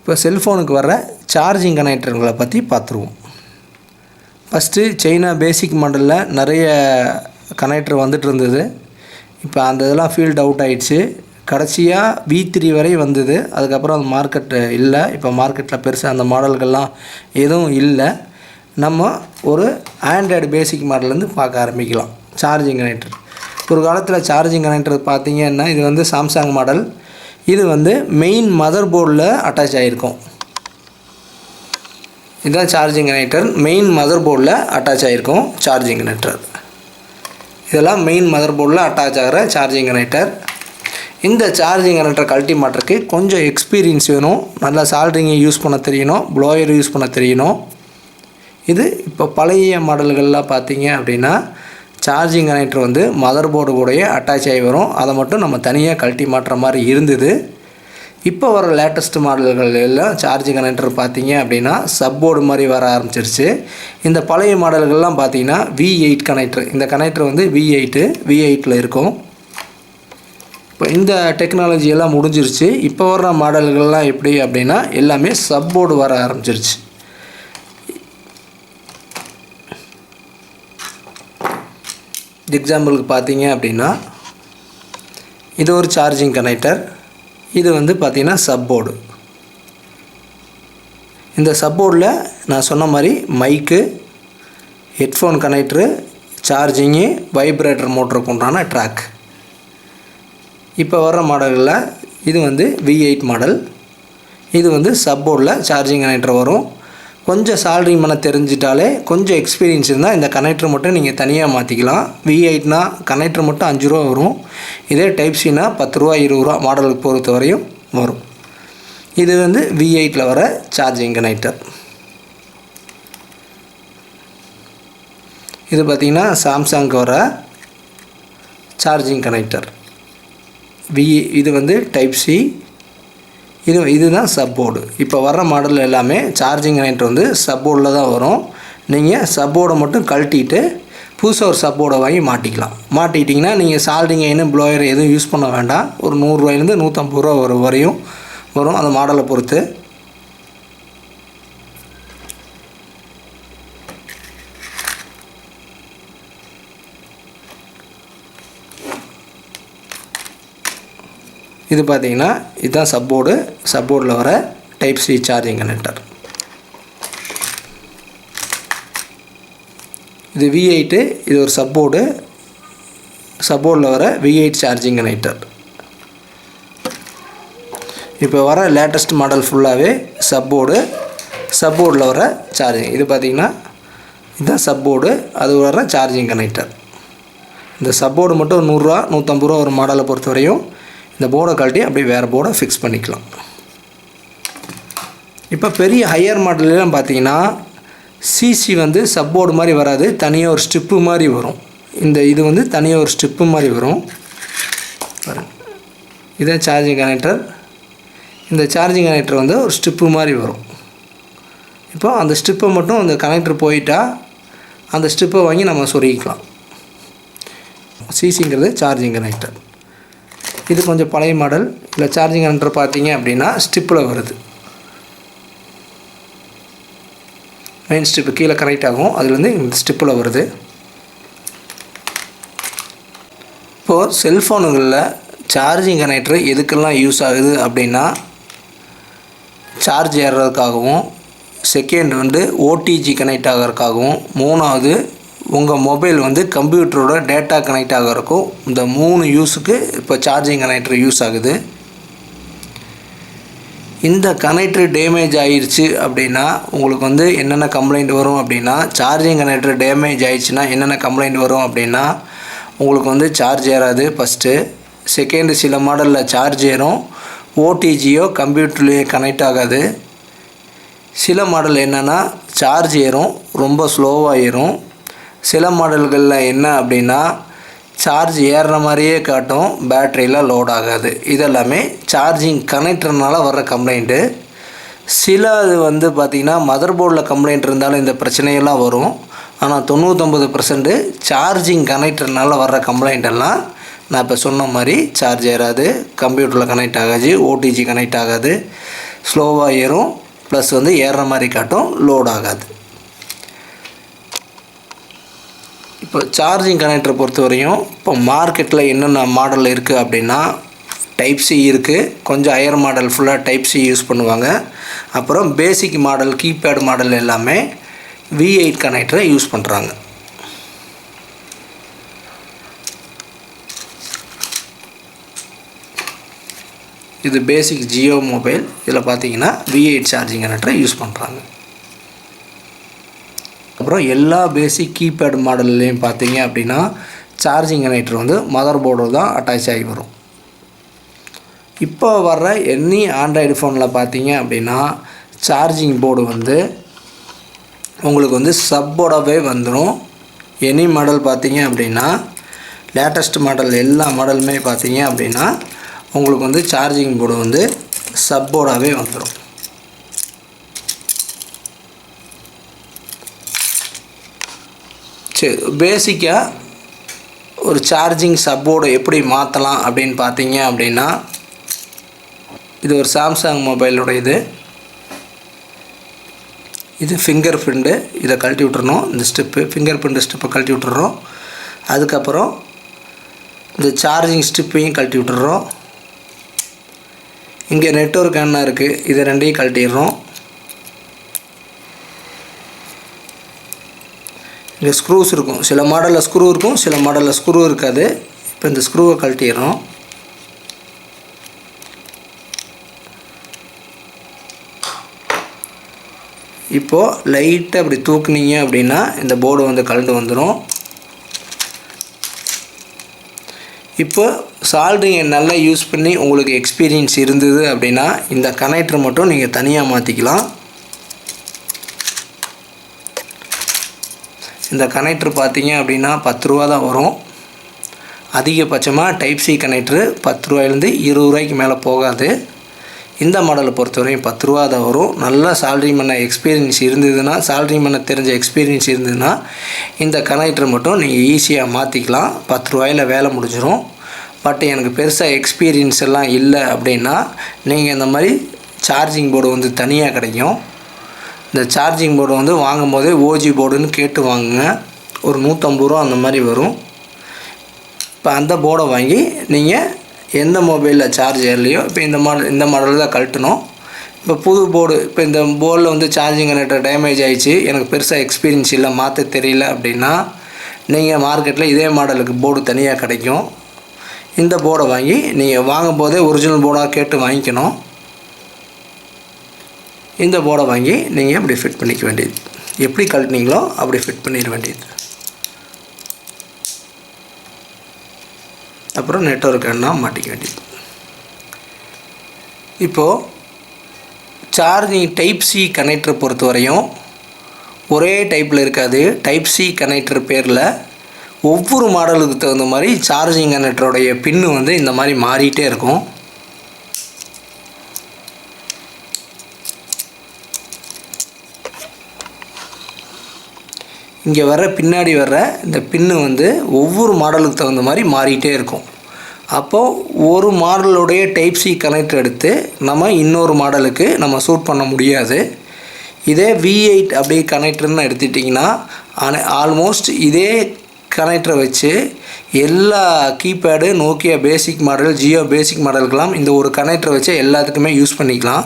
இப்போ செல்ஃபோனுக்கு வர சார்ஜிங் கனெக்டர்களை பற்றி பார்த்துருவோம். ஃபஸ்ட்டு சைனா பேசிக் மாடலில் நிறைய கனெக்டர் வந்துட்டு இருந்தது. இப்போ அந்த இதெல்லாம் ஃபீல்ட் அவுட் ஆகிடுச்சு. கடைசியாக V3 வரை வந்தது. அதுக்கப்புறம் அந்த மார்க்கெட்டு இல்லை. இப்போ மார்க்கெட்டில் பெருசாக அந்த மாடல்கள்லாம் எதுவும் இல்லை. நம்ம ஒரு ஆண்ட்ராய்டு பேசிக் மாடல்லேருந்து பார்க்க ஆரம்பிக்கலாம். சார்ஜிங் கனெக்டர் ஒரு காலத்தில் சார்ஜிங் கனெக்டர் பார்த்திங்கன்னா இது வந்து சாம்சங் மாடல். இது வந்து மெயின் மதர் போர்டில் அட்டாச் ஆகிருக்கும். இதுதான் சார்ஜிங் கனெக்டர். மெயின் மதர் போர்டில் அட்டாச் ஆகிருக்கும் சார்ஜிங் கனெக்டர். இதெல்லாம் மெயின் மதர் போர்டில் அட்டாச் ஆகிற சார்ஜிங் கனெக்டர். இந்த சார்ஜிங் கனெக்டர் கழட்டி மாட்டுறதுக்கு கொஞ்சம் எக்ஸ்பீரியன்ஸ் வேணும். நல்லா சால்ட்ரிங்கை யூஸ் பண்ண தெரியணும், ப்ளோயர் யூஸ் பண்ண தெரியணும். இது இப்போ பழைய மாடல்கள்லாம் பார்த்தீங்க அப்படின்னா சார்ஜிங் கனெக்டர் வந்து மதர் போர்டு கூடயே அட்டாச் ஆகி வரும். அதை மட்டும் நம்ம தனியாக கழட்டி மாட்டுற மாதிரி இருந்தது. இப்போ வர லேட்டஸ்ட் மாடல்கள் எல்லாம் சார்ஜிங் கனெக்டர் பார்த்தீங்க அப்படின்னா சப்போர்டு மாதிரி வர ஆரம்பிச்சிருச்சு. இந்த பழைய மாடல்கள்லாம் பார்த்தீங்கன்னா V8 கனெக்டர். இந்த கனெக்டர் வந்து V8ல் இருக்கும். இப்போ இந்த டெக்னாலஜி எல்லாம் முடிஞ்சிருச்சு. இப்போ வர்ற மாடல்கள்லாம் எப்படி அப்படின்னா எல்லாமே சப்போர்டு வர ஆரம்பிச்சிருச்சு. எக்ஸாம்பிளுக்கு பார்த்தீங்க அப்படின்னா இது ஒரு சார்ஜிங் கனெக்டர். இது வந்து பார்த்திங்கன்னா சப்போர்டு. இந்த சப்போர்டில் நான் சொன்ன மாதிரி மைக்கு, ஹெட்ஃபோன் கனெக்டரு, சார்ஜிங்கு, வைப்ரேட்டர் மோட்டருக்கு உண்டான ட்ராக். இப்போ வர்ற மாடல்களில் இது வந்து V8 மாடல். இது வந்து சப்போர்டில் சார்ஜிங் கனெக்டர் வரும். கொஞ்சம் சால்ட்ரிங் பண்ண தெரிஞ்சிட்டாலே கொஞ்சம் எக்ஸ்பீரியன்ஸ் இருந்தால் இந்த கனெக்டர் மட்டும் நீங்கள் தனியாக மாற்றிக்கலாம். V8னா கனெக்டர் மட்டும் 5 ரூபா வரும். இதே டைப் சினா 10 ரூபா 20 ரூபா மாடலுக்கு பொறுத்த வரையும் வரும். இது வந்து V8ல் வர சார்ஜிங் கனெக்டர். இது பார்த்திங்கன்னா சாம்சங்க்கு வர சார்ஜிங் கனெக்டர். இது வந்து டைப் சி. இதுதான் சப்போர்டு. இப்போ வர்ற மாடல் எல்லாமே சார்ஜிங் கனெக்டர் வந்து சப்போர்டில் தான் வரும். நீங்கள் சப்போர்டை மட்டும் கழட்டிட்டு புதுசாக ஒரு சப்போர்டை வாங்கி மாட்டிக்கலாம். மாட்டிக்கிட்டிங்கன்னா நீங்கள் சால்ட்ரிங் ஐனு ப்ளோயர் எதுவும் யூஸ் பண்ண வேண்டாம். ஒரு 100 ரூபாயிலேருந்து 150 ரூபா வரையும் வரும் அந்த மாடலை பொறுத்து. இது பார்த்திங்கன்னா இதுதான் சப்போர்டில் வர டைப் சி சார்ஜிங் கனெக்டர். இது V8. இது ஒரு சப்போர்டில் வர V8 சார்ஜிங் கனெக்டர். இப்போ வர லேட்டஸ்ட் மாடல் ஃபுல்லாகவே சப்போர்டில் வர சார்ஜிங். இது பார்த்திங்கன்னா இதுதான் சப்போர்டு, அது வர சார்ஜிங் கனெக்டர். இந்த சப்போர்டு மட்டும் 100 ரூபா 150 ரூபா ஒரு மாடலை பொறுத்த வரையும். இந்த போர்டை கழட்டி அப்படியே வேறு போர்டை ஃபிக்ஸ் பண்ணிக்கலாம். இப்போ பெரிய ஹையர் மாடல்லாம் பார்த்தீங்கன்னா சிசி வந்து சப்போர்டு மாதிரி வராது, தனியாக ஒரு ஸ்ட்ரிப்பு மாதிரி வரும். இது வந்து தனியாக ஒரு ஸ்ட்ரிப்பு மாதிரி வரும். இதுதான் சார்ஜிங் கனெக்டர். இந்த சார்ஜிங் கனெக்டர் வந்து ஒரு ஸ்ட்ரிப்பு மாதிரி வரும். இப்போ அந்த ஸ்ட்ரிப்பை மட்டும் அந்த கனெக்டர் போயிட்டா அந்த ஸ்ட்ரிப்பை வாங்கி நம்ம சொருகிக்கலாம். சிசிங்கிறது சார்ஜிங் கனெக்டர். இது கொஞ்சம் பழைய மாடல். இல்லை சார்ஜிங் கனெக்டர் பார்த்தீங்க அப்படின்னா ஸ்ட்ரிப்பில் வருது. மெயின் ஸ்ட்ரிப்பு கீழே கனெக்ட் ஆகும், அதுலேருந்து இந்த ஸ்ட்ரிப்பில் வருது. இப்போது செல்ஃபோனுகளில் சார்ஜிங் கனெக்டர் எதுக்கெல்லாம் யூஸ் ஆகுது அப்படின்னா சார்ஜ் ஏறுறதுக்காகவும், செகண்ட் வந்து OTG கனெக்ட் ஆகிறதுக்காகவும், மூணாவது உங்கள் மொபைல் வந்து கம்ப்யூட்டரோட டேட்டா கனெக்ட் ஆகிறதுக்கும் இந்த 3 யூஸுக்கு இப்போ சார்ஜிங் கனெக்டர் யூஸ் ஆகுது. இந்த கனெக்டர் டேமேஜ் ஆகிடுச்சு அப்படின்னா உங்களுக்கு வந்து என்னென்ன கம்ப்ளைண்ட் வரும் அப்படின்னா, சார்ஜிங் கனெக்டர் டேமேஜ் ஆகிடுச்சுன்னா என்னென்ன கம்ப்ளைண்ட் வரும் அப்படின்னா உங்களுக்கு வந்து சார்ஜ் ஏறாது ஃபஸ்ட்டு. செகண்டு சில மாடலில் சார்ஜ் ஏறும், OTGயோ கம்ப்யூட்டர்லேயே கனெக்ட் ஆகாது. சில மாடல் என்னென்னா சார்ஜ் ஏறும், ரொம்ப ஸ்லோவாக ஏறும். சில மாடல்களில் என்ன அப்படின்னா சார்ஜ் ஏறுற மாதிரியே காட்டும், பேட்டரியில் லோட் ஆகாது. இதெல்லாமே சார்ஜிங் கனெக்டர்னால வர்ற கம்ப்ளைண்ட்டு. சில இது வந்து பார்த்திங்கன்னா மதர் போர்டில் கம்ப்ளைண்ட் இருந்தாலும் இந்த பிரச்சனையெல்லாம் வரும். ஆனால் 99% சார்ஜிங் கனெக்டர்னால வர்ற கம்ப்ளைண்ட் எல்லாம் நான் இப்போ சொன்ன மாதிரி சார்ஜ் ஏறாது, கம்ப்யூட்டரில் கனெக்ட் ஆகாது, OTG கனெக்ட் ஆகாது. ஸ்லோவாக ஏறும், ப்ளஸ் வந்து ஏறுற மாதிரி காட்டும், லோட் ஆகாது. இப்போ சார்ஜிங் கனெக்டரை பொறுத்த வரையும் இப்போ மார்க்கெட்டில் என்னென்ன மாடல் இருக்குது அப்படின்னா டைப் சி இருக்குது, கொஞ்சம் ஹையர் மாடல் ஃபுல்லாக டைப் சி யூஸ் பண்ணுவாங்க. அப்புறம் பேசிக் மாடல் கீபேட் மாடல் எல்லாமே V8 கனெக்டரை யூஸ் பண்ணுறாங்க. இது பேசிக் ஜியோ மொபைல். இதில் பார்த்தீங்கன்னா V8 சார்ஜிங் கனெக்டரை யூஸ் பண்ணுறாங்க. அப்புறம் எல்லா பேசிக் கீபேட் மாடல்லையும் பார்த்தீங்க அப்படின்னா சார்ஜிங் கனெக்டர் வந்து மதர் போர்டு தான் அட்டாச் ஆகி வரும். இப்போ வர்ற எனி ஆண்ட்ராய்டு ஃபோனில் பார்த்தீங்க அப்படின்னா சார்ஜிங் போர்டு வந்து உங்களுக்கு வந்து சப்போர்டாகவே வந்துடும். எனி மாடல் பார்த்தீங்க அப்படின்னா லேட்டஸ்ட் மாடல் எல்லா மாடலுமே பார்த்தீங்க அப்படின்னா உங்களுக்கு வந்து சார்ஜிங் போர்டு வந்து சப்போர்டாகவே வந்துடும். சரி, பேசிக்காக ஒரு சார்ஜிங் சப்போர்டை எப்படி மாற்றலாம் அப்படின்னு பார்த்தீங்க அப்படின்னா இது ஒரு சாம்சங் மொபைலோட இது ஃபிங்கர் பிரிண்ட்டு. இதை கழட்டி விட்டுறணும். இந்த ஸ்டெப்பு ஃபிங்கர் பிரிண்ட் ஸ்டெப்பை கழட்டி விட்டுறோம். அதுக்கப்புறம் இந்த சார்ஜிங் ஸ்டிப்பையும் கழட்டி விட்டுறோம். இங்கே நெட்வொர்க் என்ன இருக்குது, இதை ரெண்டையும் கழட்டிடுறோம். இங்கே ஸ்க்ரூஸ் இருக்கும், சில மாடலில் ஸ்க்ரூ இருக்கும், சில மாடலில் ஸ்க்ரூ இருக்காது. இப்போ இந்த ஸ்க்ரூவை கழட்டிடுறோம். இப்போது லைட்டாக அப்படி தூக்குனீங்க அப்படின்னா இந்த போர்டு வந்து கழண்டு வந்துடும். இப்போ சால்ட்ரிங்கை நல்லா யூஸ் பண்ணி உங்களுக்கு எக்ஸ்பீரியன்ஸ் இருந்தது அப்படின்னா இந்த கனெக்டர் மட்டும் நீங்கள் தனியாக மாற்றிக்கலாம். இந்த கனெக்டர் பார்த்தீங்க அப்படின்னா 10 ரூபா தான் வரும். அதிகபட்சமாக டைப் சி கனெக்டரு 10 ரூபாயிலேருந்து 20 ரூபாய்க்கு மேலே போகாது. இந்த மாடலை பொறுத்தவரையும் 10 ரூபா தான் வரும். நல்லா சால்ட்ரிங் பண்ண எக்ஸ்பீரியன்ஸ் இருந்ததுன்னா, சால்ட்ரிங் பண்ண தெரிஞ்ச எக்ஸ்பீரியன்ஸ் இருந்ததுன்னா இந்த கனெக்டர் மட்டும் நீங்கள் ஈஸியாக மாற்றிக்கலாம். 10 ரூபாயில் வேலை முடிஞ்சிடும். பட் எனக்கு பெருசாக எக்ஸ்பீரியன்ஸ் எல்லாம் இல்லை அப்படின்னா நீங்கள் இந்த மாதிரி சார்ஜிங் போர்டு வந்து தனியாக கிடைக்கும். இந்த சார்ஜிங் போர்டு வந்து வாங்கும்போதே ஓஜி போர்டுன்னு கேட்டு வாங்குங்க. ஒரு 150 ரூபா அந்த மாதிரி வரும். இப்போ அந்த போர்டை வாங்கி நீங்கள் எந்த மொபைலில் சார்ஜ் ஏறலையோ இப்போ இந்த மாடலில் தான் கழட்டணும். இப்போ புது போர்டு, இப்போ இந்த போர்டில் வந்து சார்ஜிங் கனெக்டர் டேமேஜ் ஆகிடுச்சு, எனக்கு பெருசாக எக்ஸ்பீரியன்ஸ் இல்லை, மாற்ற தெரியல அப்படின்னா நீங்கள் மார்க்கெட்டில் இதே மாடலுக்கு போர்டு தனியாக கிடைக்கும். இந்த போர்டை வாங்கி நீங்கள் வாங்கும் போதே ஒரிஜினல் போர்டாக கேட்டு வாங்கிக்கணும். இந்த போர்டை வாங்கி நீங்கள் இப்படி ஃபிட் பண்ணிக்க வேண்டியது, எப்படி கழட்டினீங்களோ அப்படி ஃபிட் பண்ணிட வேண்டியது. அப்புறம் நெட்வொர்க் என்ன மாட்டிக்க வேண்டியது. இப்போது சார்ஜிங் டைப் சி கனெக்டரை பொறுத்த வரையும் ஒரே டைப்பில் இருக்காது. டைப் சி கனெக்டர் பேரில் ஒவ்வொரு மாடலுக்கு தகுந்த மாதிரி சார்ஜிங் கனெக்டருடைய பின்னு வந்து இந்த மாதிரி மாறிட்டே இருக்கும். இங்கே பின்னாடி வர்ற இந்த பின்னு வந்து ஒவ்வொரு மாடலுக்கு தகுந்த மாதிரி மாறிட்டே இருக்கும். அப்போது ஒரு மாடலுடைய டைப் சி கனெக்டர் எடுத்து நம்ம இன்னொரு மாடலுக்கு நம்ம சூட் பண்ண முடியாது. இதே V8 அப்படி கனெக்டர்னு எடுத்துட்டிங்கன்னா ஆல்மோஸ்ட் இதே கனெக்டரை வச்சு எல்லா keypad, Nokia basic model, Jio basic மாடலுக்கெல்லாம் இந்த ஒரு கனெக்டரை வச்சு எல்லாத்துக்குமே யூஸ் பண்ணிக்கலாம்.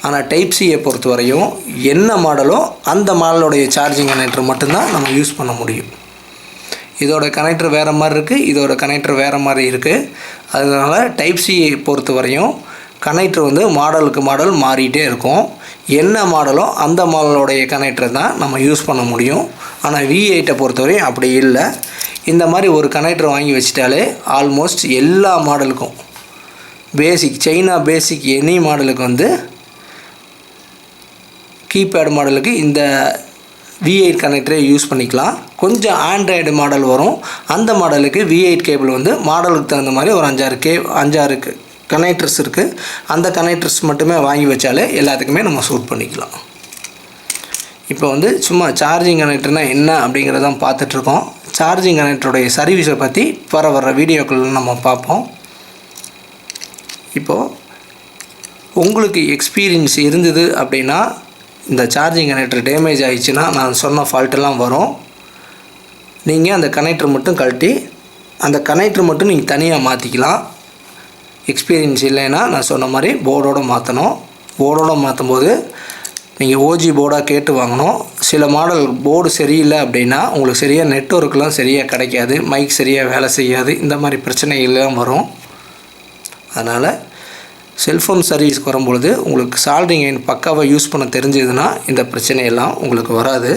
ஆனால் டைப் சியை பொறுத்த வரையும் என்ன மாடலோ அந்த மாடலுடைய சார்ஜிங் கனெக்டர் மட்டும்தான் நம்ம யூஸ் பண்ண முடியும். இதோட கனெக்டர் வேறு மாதிரி இருக்குது, இதோட கனெக்டர் வேறு மாதிரி இருக்குது. அதனால் டைப் சியை பொறுத்த வரையும் கனெக்டர் வந்து மாடலுக்கு மாடல் மாறிட்டே இருக்கும். என்ன மாடலோ அந்த மாடலோடைய கனெக்டரை தான் நம்ம யூஸ் பண்ண முடியும். ஆனால் V8 பொறுத்தவரையும் அப்படி இல்லை. இந்த மாதிரி ஒரு கனெக்டர் வாங்கி வச்சிட்டாலே ஆல்மோஸ்ட் எல்லா மாடலுக்கும் பேசிக் சைனா பேசிக் எனி மாடலுக்கு வந்து கீபேட் மாடலுக்கு இந்த V8 கனெக்டரை யூஸ் பண்ணிக்கலாம். கொஞ்சம் ஆண்ட்ராய்டு மாடல் வரும், அந்த மாடலுக்கு V8 கேபிள் வந்து மாடலுக்கு தகுந்த மாதிரி ஒரு 5-6 கனெக்டர்ஸ் இருக்குது. அந்த கனெக்டர்ஸ் மட்டுமே வாங்கி வச்சாலே எல்லாத்துக்குமே நம்ம சூட் பண்ணிக்கலாம். இப்போ வந்து சும்மா சார்ஜிங் கனெக்டர்னால் என்ன அப்படிங்கிறதான் பார்த்துட்ருக்கோம். சார்ஜிங் கனெக்டருடைய சர்வீஸை பற்றி வர வீடியோக்கள் நம்ம பார்ப்போம். இப்போது உங்களுக்கு எக்ஸ்பீரியன்ஸ் இருந்தது அப்படின்னா இந்த சார்ஜிங் கனெக்டர் டேமேஜ் ஆகிடுச்சுன்னா நான் சொன்ன ஃபால்ட்டெல்லாம் வரும். நீங்கள் அந்த கனெக்டர் மட்டும் கழட்டி அந்த கனெக்டர் மட்டும் நீங்கள் தனியாக மாற்றிக்கலாம். எக்ஸ்பீரியன்ஸ் இல்லைன்னா நான் சொன்ன மாதிரி போர்டோடு மாற்றணும். போர்டோடு மாற்றும்போது நீங்கள் ஓஜி போர்டாக கேட்டு வாங்கணும். சில மாடல் போர்டு சரியில்லை அப்படின்னா உங்களுக்கு சரியாக நெட்வொர்க்லாம் சரியாக கிடைக்காது, மைக் சரியாக வேலை செய்யாது, இந்த மாதிரி பிரச்சனைகள்லாம் வரும். அதனால் செல்ஃபோன் சர்வீஸ்க்கு வரும்பொழுது உங்களுக்கு சால்டரிங் அயன் பக்காவாக யூஸ் பண்ண தெரிஞ்சதுன்னா இந்த பிரச்சனையெல்லாம் உங்களுக்கு வராது.